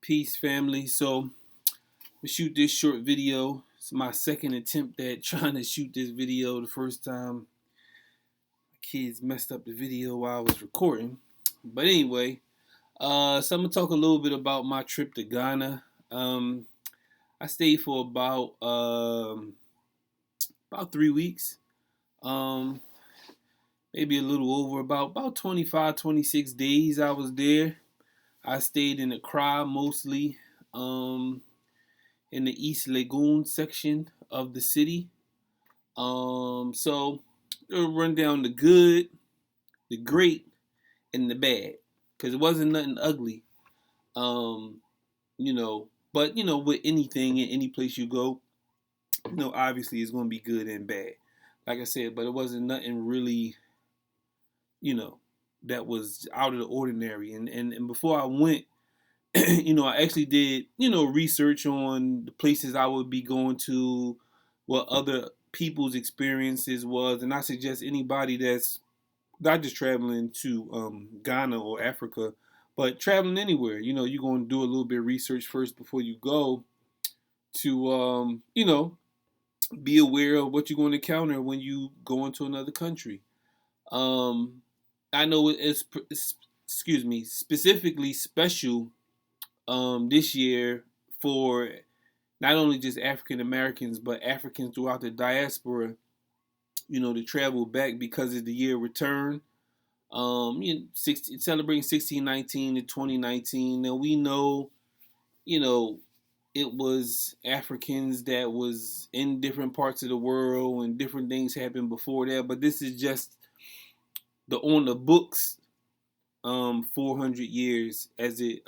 Peace, family. So, we shoot this short video. It's my second attempt at trying to shoot this video. The first time, my kids messed up the video while I was recording. But anyway, so I'm gonna talk a little bit about my trip to Ghana. I stayed for about 3 weeks. Um, Maybe a little over about 25, 26 days I was there. I stayed in Accra mostly. Um, in the East Lagoon section of the city. So it'll run down the good, the great, and the bad, because it wasn't nothing ugly. Um, but with anything in any place you go, obviously it's going to be good and bad. Like I said, but it wasn't nothing really, you know, that was out of the ordinary. And before I went, I actually did, research on the places I would be going to, what other people's experiences was, and I suggest anybody that's not just traveling to Ghana or Africa, but traveling anywhere, you're going to do a little bit of research first before you go to, be aware of what you're going to encounter when you go into another country. Um, I know excuse me, specifically special this year for not only just African Americans but Africans throughout the diaspora, to travel back because of the year return. Celebrating 1619 to 2019. Now we know, you know, it was Africans that was in different parts of the world and different things happened before that, but this is just the on the books 400 years as it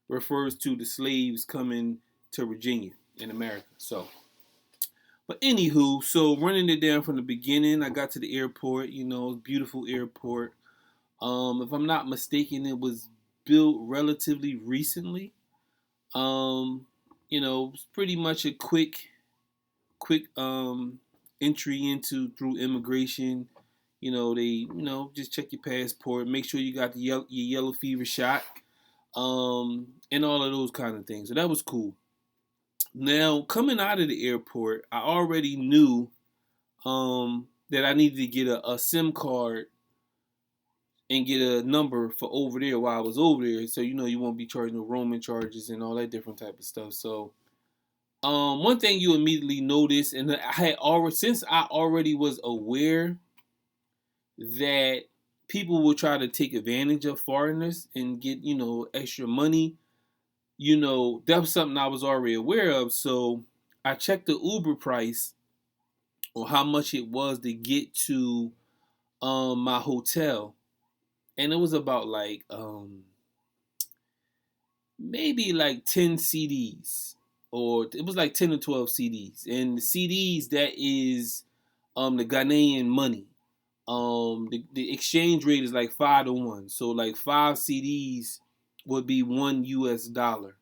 refers to the slaves coming to Virginia in America. But anywho, so running it down from the beginning, I got to the airport. Beautiful airport. If I'm not mistaken, it was built relatively recently. It was pretty much a quick entry into through immigration. They just check your passport, make sure you got your yellow fever shot, and all of those kind of things. So that was cool. Now coming out of the airport, I already knew that I needed to get a SIM card and get a number for over there while I was over there, so you won't be charged no roaming charges and all that different type of stuff. So one thing you immediately notice, and I had already since I already was aware that people will try to take advantage of foreigners and get extra money. That was something I was already aware of. So I checked the Uber price or how much it was to get to my hotel, and it was about like maybe like 10 CDs, or it was like 10 or 12 CDs. And the CDs, that is the Ghanaian money. The exchange rate is like 5 to 1. So like 5 CDs would be $1.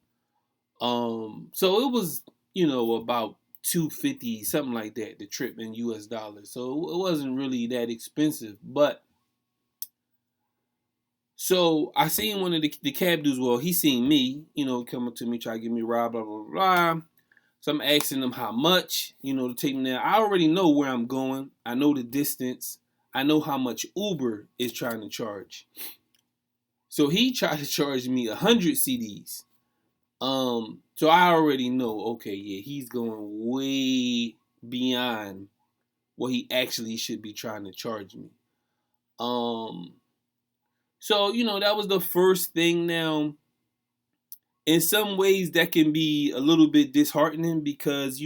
So it was, about 250, something like that, the trip in US dollars. So it wasn't really that expensive. But so I seen one of the cab dudes. Well, he seen me, coming to me, try to give me a ride, blah, blah, blah. So I'm asking him how much, to take me there. I already know where I'm going. I know the distance. I know how much Uber is trying to charge. So he tried to charge me 100 CDs. So I already know, okay, yeah, he's going way beyond what he actually should be trying to charge me. So, that was the first thing. Now, in some ways, that can be a little bit disheartening because,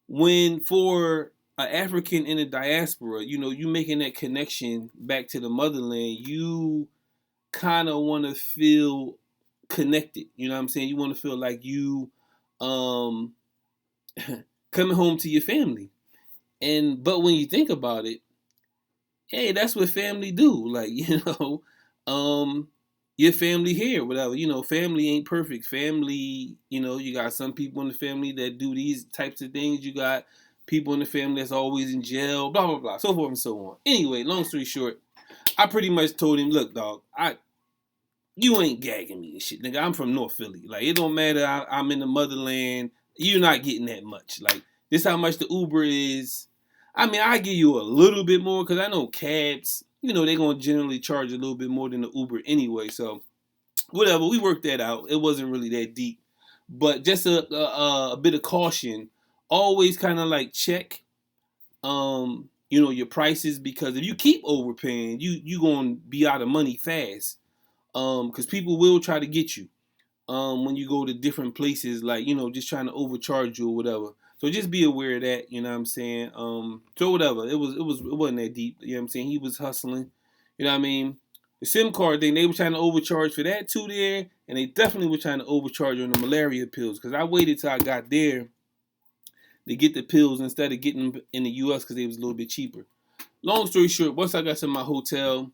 when for an African in the diaspora, you making that connection back to the motherland, you kind of want to feel connected. You know what I'm saying? You want to feel like you um coming home to your family. But when you think about it, hey, that's what family do. Like, um, your family here, whatever. Family ain't perfect. Family, you got some people in the family that do these types of things. You got people in the family that's always in jail, blah, blah, blah, so forth and so on. Anyway, long story short, I pretty much told him, look, dog, you ain't gagging me and shit, nigga. I'm from North Philly. Like, it don't matter. I'm in the motherland. You're not getting that much. Like, this how much the Uber is. I mean, I give you a little bit more because I know cabs, they're going to generally charge a little bit more than the Uber anyway. So, whatever. We worked that out. It wasn't really that deep. But just a bit of caution. Always kind of like check, your prices, because if you keep overpaying, you going to be out of money fast. Because people will try to get you when you go to different places, like, just trying to overcharge you or whatever. So just be aware of that, you know what I'm saying? So whatever, it wasn't that deep, you know what I'm saying? He was hustling, you know what I mean? The SIM card thing, they were trying to overcharge for that too there, and they definitely were trying to overcharge on the malaria pills, because I waited till I got there to get the pills instead of getting them in the US because they was a little bit cheaper. Long story short, once I got to my hotel,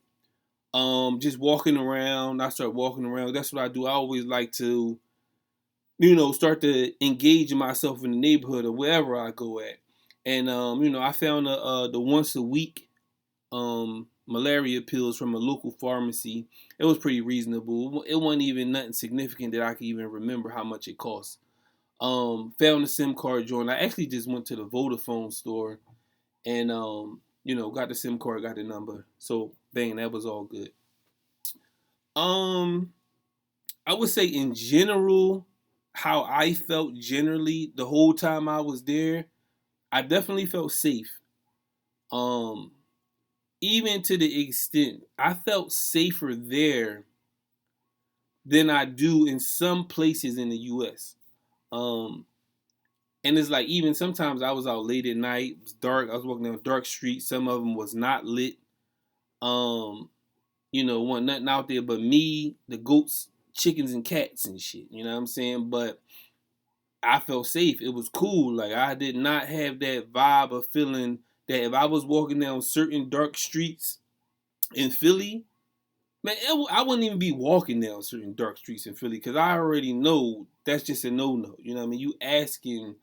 just walking around, I start walking around. That's what I do. I always like to, start to engage myself in the neighborhood or wherever I go at. And I found the once a week malaria pills from a local pharmacy. It was pretty reasonable. It wasn't even nothing significant that I could even remember how much it cost. Found the SIM card joint. I actually just went to the Vodafone store and got the SIM card, got the number. So bang, that was all good. Um, I would say in general, how I felt generally the whole time I was there, I definitely felt safe. Um, Even to the extent I felt safer there than I do in some places in the US. Um, and it's like, even sometimes I was out late at night, it was dark, I was walking down dark streets, some of them was not lit. Um, wasn't nothing out there but me, the goats, chickens, and cats and shit. You know what I'm saying? But I felt safe. It was cool. Like, I did not have that vibe of feeling that if I was walking down certain dark streets in Philly, man, I wouldn't even be walking down certain dark streets in Philly because I already know that's just a no-no. You know what I mean? You asking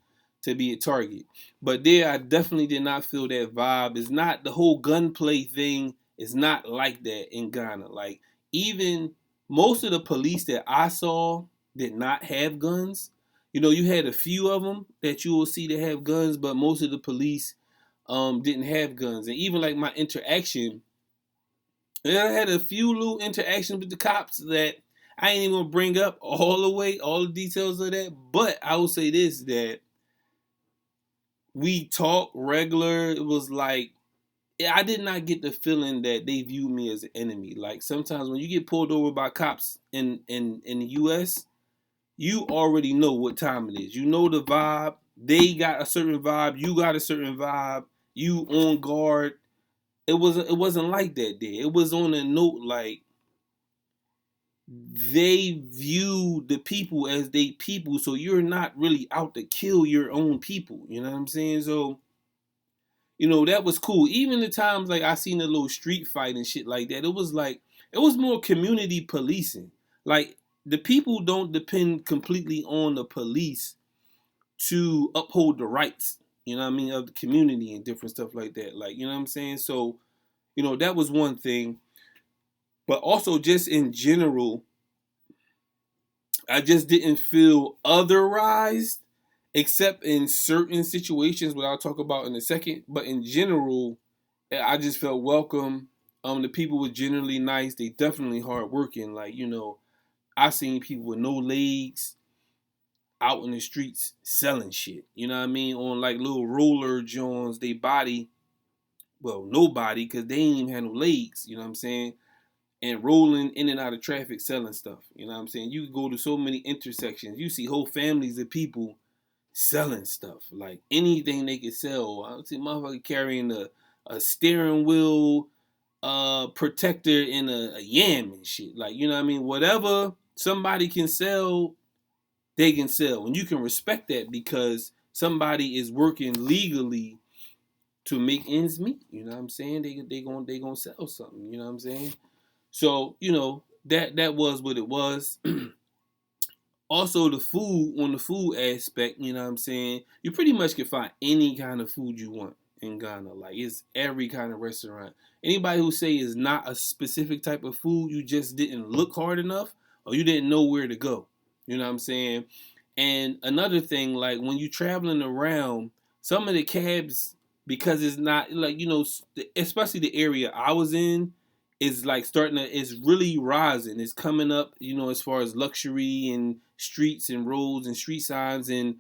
to be a target. But there, I definitely did not feel that vibe. It's not the whole gunplay thing. It's not like that in Ghana. Like, even most of the police that I saw did not have guns. You had a few of them that you will see that have guns, but most of the police didn't have guns. And even like my interaction, and I had a few little interactions with the cops that I ain't even gonna bring up all the details of that. But I will say this, that we talked regular. It was like, I did not get the feeling that they viewed me as an enemy. Like, sometimes when you get pulled over by cops in the US, you already know what time it is. You know the vibe. They got a certain vibe. You got a certain vibe. You on guard. It wasn't like that there. It was on a note like, they view the people as they people, so you're not really out to kill your own people. You know what I'm saying? So, that was cool. Even the times like I seen a little street fight and shit like that, it was like, it was more community policing. Like, the people don't depend completely on the police to uphold the rights, of the community and different stuff like that. Like, you know what I'm saying? So, that was one thing. But also, just in general, I just didn't feel otherized, except in certain situations, what I'll talk about in a second. But in general, I just felt welcome. The people were generally nice. They definitely hardworking. Like, I seen people with no legs out in the streets selling shit. You know what I mean? On like little roller joints, they body, well, nobody, because they ain't even had no legs. You know what I'm saying? And rolling in and out of traffic selling stuff. You know what I'm saying? You can go to so many intersections. You see whole families of people selling stuff. Like, anything they could sell. I see motherfucker carrying a steering wheel protector and a yam and shit. Like, you know what I mean? Whatever somebody can sell, they can sell. And you can respect that because somebody is working legally to make ends meet. You know what I'm saying? They gonna sell something. You know what I'm saying? So, that was what it was. Also, the food, on the food aspect, you know what I'm saying? You pretty much can find any kind of food you want in Ghana. Like, it's every kind of restaurant. Anybody who say it's not a specific type of food, you just didn't look hard enough, or you didn't know where to go. You know what I'm saying? And another thing, like when you traveling around, some of the cabs, because it's not like, especially the area I was in, is like it's really rising. It's coming up, as far as luxury and streets and roads and street signs. And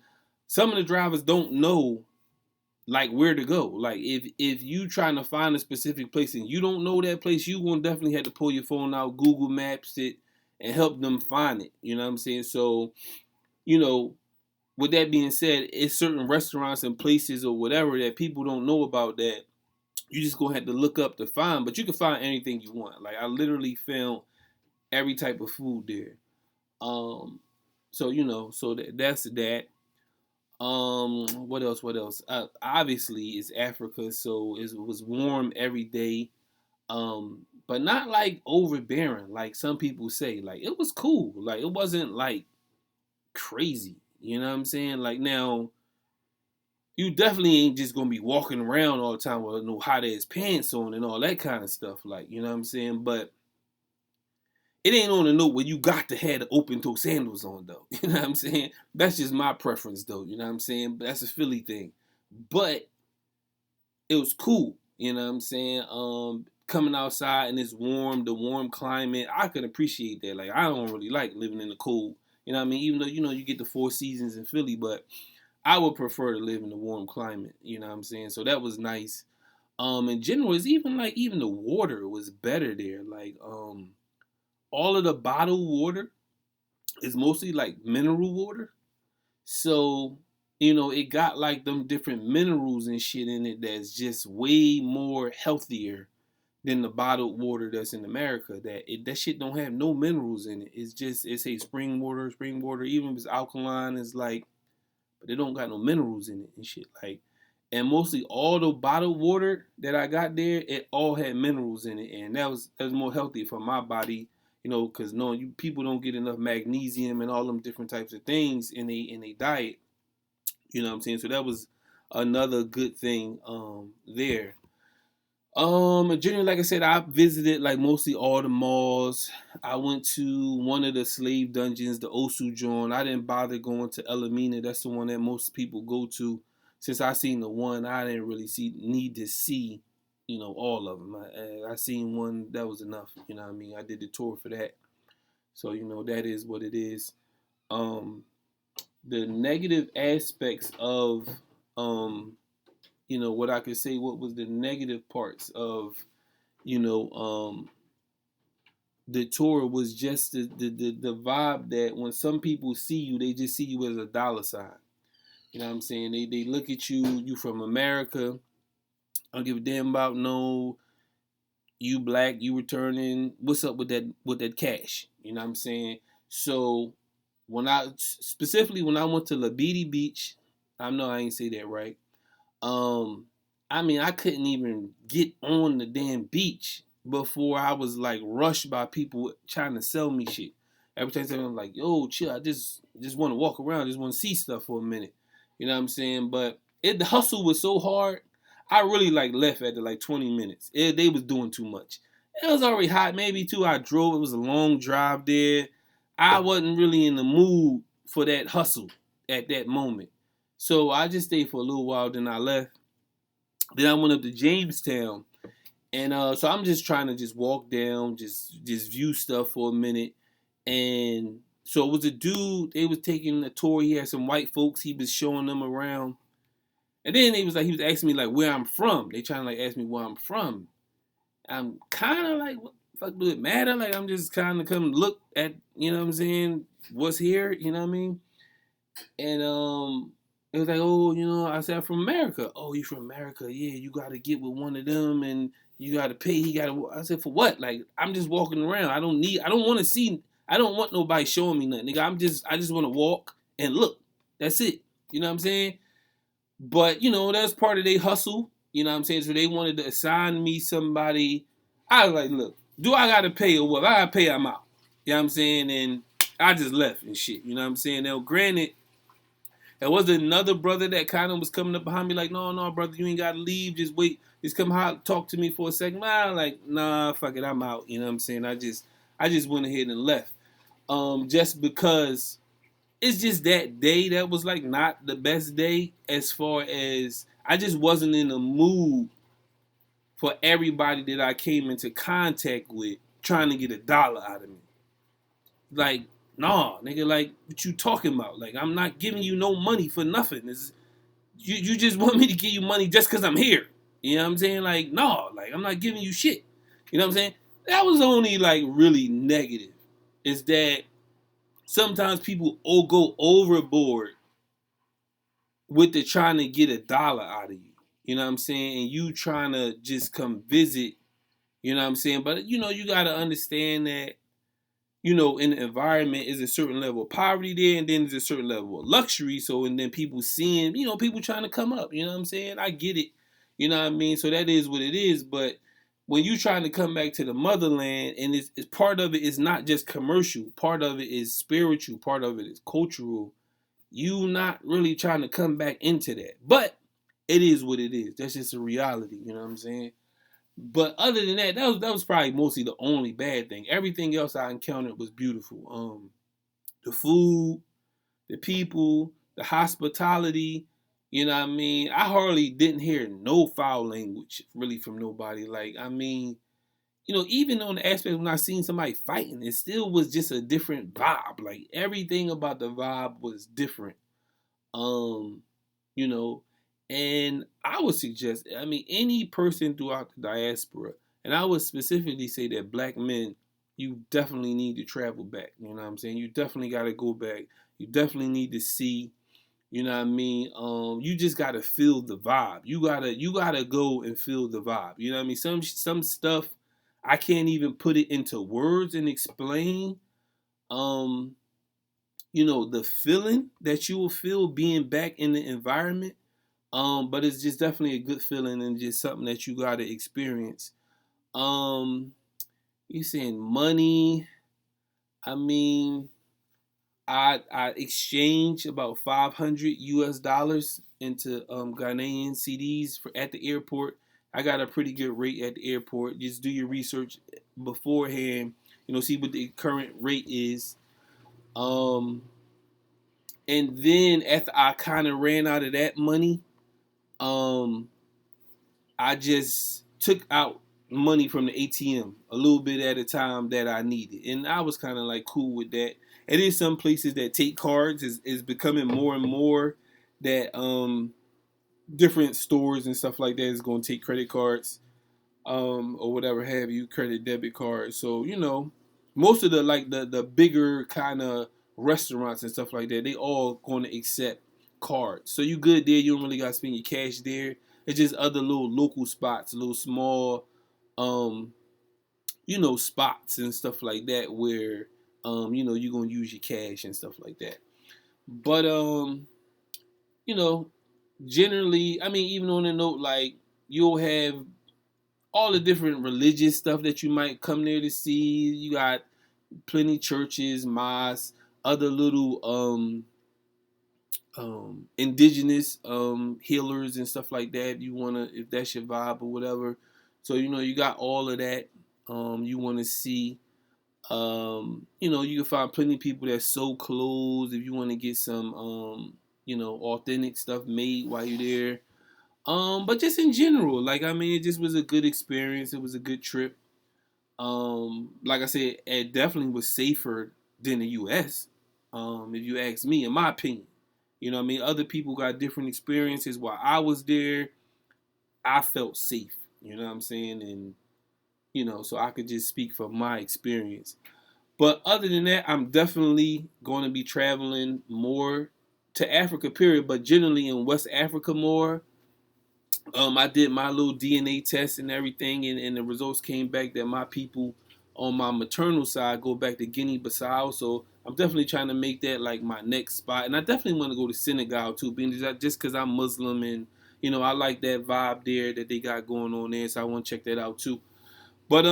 some of the drivers don't know like where to go. Like if you trying to find a specific place and you don't know that place, you gonna definitely have to pull your phone out, Google Maps it, and help them find it. You know what I'm saying? So, you know, with that being said, it's certain restaurants and places or whatever that people don't know about that you just gonna have to look up to find. But you can find anything you want. Like I literally found every type of food there. Um, so that's that. What else? What else? Obviously, it's Africa, so it was warm every day. But not like overbearing, like some people say. Like it was cool. Like it wasn't like crazy. You know what I'm saying? Like now, you definitely ain't just gonna be walking around all the time with no hot ass pants on and all that kind of stuff. Like you know what I'm saying? But it ain't on the note where you got to have the open toe sandals on though. You know what I'm saying? That's just my preference though. You know what I'm saying? But that's a Philly thing. But it was cool. You know what I'm saying? Coming outside and it's warm, the warm climate, I could appreciate that. Like I don't really like living in the cold. You know what I mean? Even though you get the 4 seasons in Philly, but I would prefer to live in the warm climate. You know what I'm saying? So that was nice. In general, it's even the water was better there. Like all of the bottled water is mostly like mineral water. So, it got like them different minerals and shit in it that's just way more healthier than the bottled water that's in America. That shit don't have no minerals in it. It's a spring water, even if it's alkaline, it's like, but it don't got no minerals in it and shit. Like, and mostly all the bottled water that I got there, it all had minerals in it, and that was more healthy for my body. Because no, people don't get enough magnesium and all them different types of things in a diet. You know what I'm saying? So that was another good thing there. Generally, like I said, I visited like mostly all the malls. I went to one of the slave dungeons, the Osu joint. I didn't bother going to Elamina. That's the one that most people go to. Since I seen the one, I didn't really need to see, all of them. I seen one that was enough. You know what I mean? I did the tour for that. So that is what it is. Um, the negative aspects of what I could say, what was the negative parts of you know the tour was just the vibe that when some people see you, they just see you as a dollar sign. You know what I'm saying? They look at you from America. I don't give a damn about no you black, you returning. What's up with that cash? You know what I'm saying? So when I went to Labidi Beach, I know I ain't say that right. Um, I mean, I couldn't even get on the damn beach before I was like rushed by people trying to sell me shit. Every time I'm like, "Yo, chill. I just want to walk around. Just want to see stuff for a minute." You know what I'm saying? But the hustle was so hard. I really like left after like 20 minutes. They was doing too much. It was already hot. Maybe too. I drove. It was a long drive there. I wasn't really in the mood for that hustle at that moment. So I just stayed for a little while, then I left. Then I went up to Jamestown, and so I'm just trying to just walk down, just view stuff for a minute. And so it was a dude. They was taking a tour. He had some white folks. He was showing them around, and then he was asking me like where I'm from. They trying to like ask me where I'm from. I'm kind of like, what the fuck do it matter? Like I'm just kind of come look at, what I'm saying, what's here. You know what I mean? And it was like, oh, I said I'm from America. Oh, you from America? Yeah, you got to get with one of them, and you got to pay. He got to. I said, for what? Like, I'm just walking around. I don't want to see. I don't want nobody showing me nothing, nigga. I just want to walk and look. That's it. You know what I'm saying? But that's part of their hustle. You know what I'm saying? So they wanted to assign me somebody. I was like, look, do I got to pay or what? If I got to pay, I'm out. You know what I'm saying? And I just left and shit. You know what I'm saying? Now, granted. There was another brother that kind of was coming up behind me like, no, no, brother, you ain't got to leave. Just wait. Just come out, talk to me for a second. Like, nah, fuck it, I'm out. You know what I'm saying? I just went ahead and left. just because it's just that day that was like not the best day, as far as I just wasn't in the mood for everybody that I came into contact with trying to get a dollar out of me. Like, nah, nigga, like, what you talking about? Like, I'm not giving you no money for nothing. You just want me to give you money just because I'm here. You know what I'm saying? Like, no, like, I'm not giving you shit. You know what I'm saying? That was only, like, really negative. Is that sometimes people all go overboard with the trying to get a dollar out of you. You know what I'm saying? And you trying to just come visit. You know what I'm saying? But, you got to understand that, in the environment is a certain level of poverty there, and then there's a certain level of luxury. So, and then people seeing, people trying to come up. You know what I'm saying? I get it. You know what I mean? So that is what it is. But when you trying to come back to the motherland, and it's part of it is not just commercial, part of it is spiritual, part of it is cultural. You not really trying to come back into that. But it is what it is. That's just a reality. You know what I'm saying? But other than that, that was probably mostly the only bad thing. Everything else I encountered was beautiful. The food, the people, the hospitality. You know what I mean? I hardly didn't hear no foul language really from nobody. Like, I mean, even on the aspect when I seen somebody fighting, it still was just a different vibe. Like, everything about the vibe was different. Um, you know, and I would suggest, I mean, any person throughout the diaspora, and I would specifically say that black men, you definitely need to travel back. You know what I'm saying? You definitely got to go back. You definitely need to see. You know what I mean? You just gotta feel the vibe. You gotta go and feel the vibe. You know what I mean? Some stuff I can't even put it into words and explain. Um, the feeling that you will feel being back in the environment. But it's just definitely a good feeling and just something that you gotta experience. Um, you saying money? I mean, I exchanged about 500 US dollars into Ghanaian CDs at the airport. I got a pretty good rate at the airport. Just do your research beforehand. See what the current rate is. Um, and then after I kind of ran out of that money, um, I just took out money from the ATM a little bit at a time that I needed, and I was kind of like cool with that. It is some places that take cards is becoming more and more that different stores and stuff like that is going to take credit cards or whatever have you, credit debit cards. So most of the bigger kind of restaurants and stuff like that, they all going to accept cards. So you good there. You don't really got to spend your cash there. It's just other little local spots, little small, um, spots and stuff like that where, you're gonna use your cash and stuff like that. But you know, generally, I mean, even on a note, like you'll have all the different religious stuff that you might come there to see. You got plenty churches, mosques, other little indigenous healers and stuff like that. You wanna, if that's your vibe or whatever. So you got all of that. You want to see. You can find plenty of people that sew clothes if you want to get some authentic stuff made while you're there. But just in general, like I mean, it just was a good experience. It was a good trip. Like I said, it definitely was safer than the U.S. If you ask me, in my opinion. You know what I mean? Other people got different experiences. While I was there, I felt safe. You know what I'm saying? And, so I could just speak from my experience. But other than that, I'm definitely going to be traveling more to Africa, period, but generally in West Africa more. I did my little DNA test and everything, and the results came back that my people on my maternal side go back to Guinea-Bissau. So I'm definitely trying to make that like my next spot, and I definitely want to go to Senegal too, being just because I'm Muslim and I like that vibe there that they got going on there, so I want to check that out too. But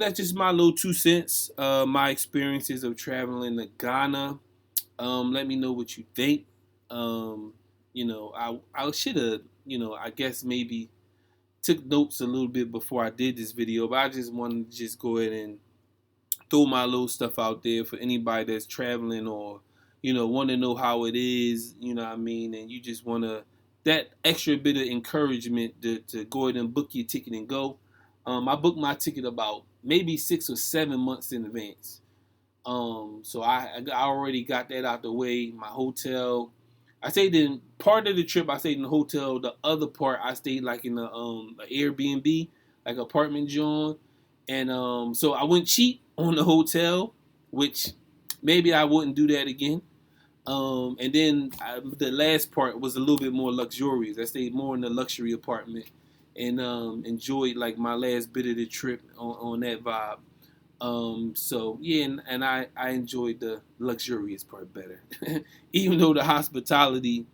that's just my little 2 cents. My experiences of traveling to Ghana. Let me know what you think. I should have, I guess maybe took notes a little bit before I did this video, but I just wanted to just go ahead and throw my little stuff out there for anybody that's traveling or, want to know how it is, what I mean, and you just want to, that extra bit of encouragement to go ahead and book your ticket and go. I booked my ticket about maybe 6 or 7 months in advance. So I already got that out the way. My hotel, I stayed in part of the trip. I stayed in the hotel. The other part, I stayed like in a Airbnb, like apartment joint. And so I went cheap on the hotel, which maybe I wouldn't do that again. And then the last part was a little bit more luxurious. I stayed more in the luxury apartment and enjoyed like my last bit of the trip on that vibe. So yeah, and I enjoyed the luxurious part better, even though the hospitality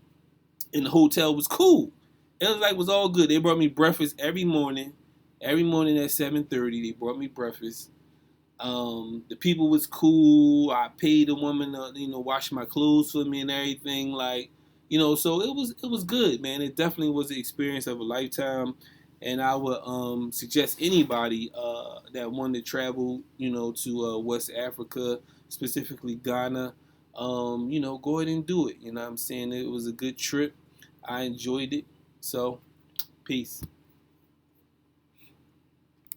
in the hotel was cool. It was all good. They brought me breakfast every morning at 7:30. They brought me breakfast. The people was cool. I paid the woman to, wash my clothes for me and everything. Like, so it was good, man. It definitely was the experience of a lifetime. And I would suggest anybody that wanted to travel, to West Africa, specifically Ghana, go ahead and do it. You know what I'm saying? It was a good trip. I enjoyed it. So, peace.